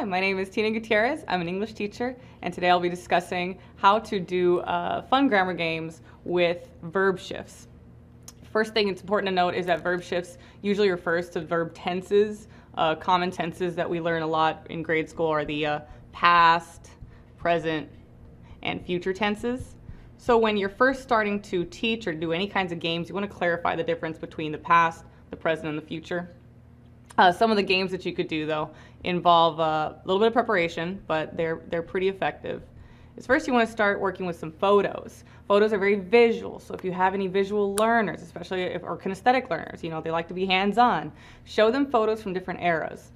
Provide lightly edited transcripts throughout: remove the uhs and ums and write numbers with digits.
Hi, my name is Tina Gutierrez. I'm an English teacher, and today I'll be discussing how to do fun grammar games with verb shifts. First thing it's important to note is that verb shifts usually refers to verb tenses. Common tenses that we learn a lot in grade school are the past, present, and future tenses. So when you're first starting to teach or do any kinds of games, you want to clarify the difference between the past, the present, and the future. Some of the games that you could do, though, involve a little bit of preparation, but they're pretty effective. First, you want to start working with some photos. Photos are very visual, so if you have any visual learners, especially or kinesthetic learners, they like to be hands-on, show them photos from different eras.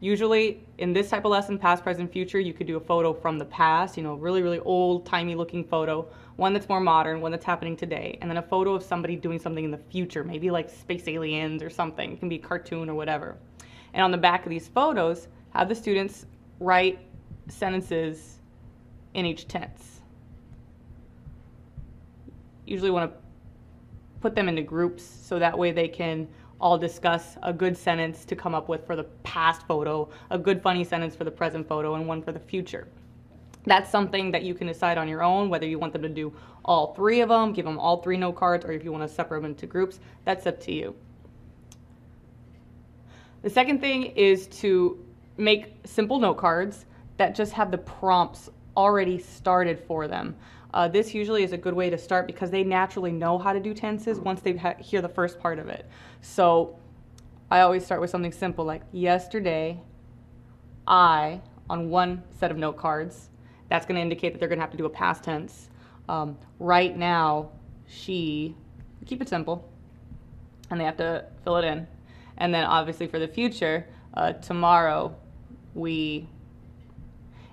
Usually, in this type of lesson, past, present, future, you could do a photo from the past, really, really old, timey looking photo, one that's more modern, one that's happening today, and then a photo of somebody doing something in the future, maybe like space aliens or something. It can be a cartoon or whatever. And on the back of these photos, have the students write sentences in each tense. Usually want to put them into groups so that way they can all discuss a good sentence to come up with for the past photo, a good funny sentence for the present photo, and one for the future. That's something that you can decide on your own, whether you want them to do all three of them, give them all three note cards, or if you want to separate them into groups, that's up to you. The second thing is to make simple note cards that just have the prompts already started for them. This usually is a good way to start because they naturally know how to do tenses once they hear the first part of it. So I always start with something simple like yesterday, I, on one set of note cards. That's going to indicate that they're going to have to do a past tense. Right now, she, keep it simple, and they have to fill it in. And then obviously for the future, tomorrow, we,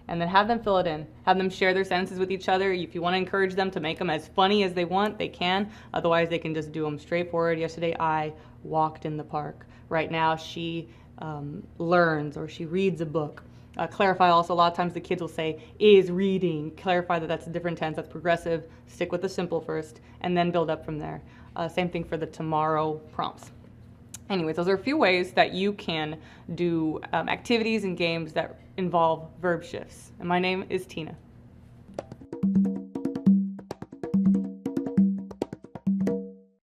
and then have them fill it in. Have them share their sentences with each other. If you want to encourage them to make them as funny as they want, they can. Otherwise, they can just do them straightforward. Yesterday, I walked in the park. Right now, she learns or she reads a book. Clarify also, a lot of times the kids will say, is reading. Clarify that that's a different tense, that's progressive. Stick with the simple first, and then build up from there. Same thing for the tomorrow prompts. Anyways, those are a few ways that you can do activities and games that involve verb shifts. And my name is Tina.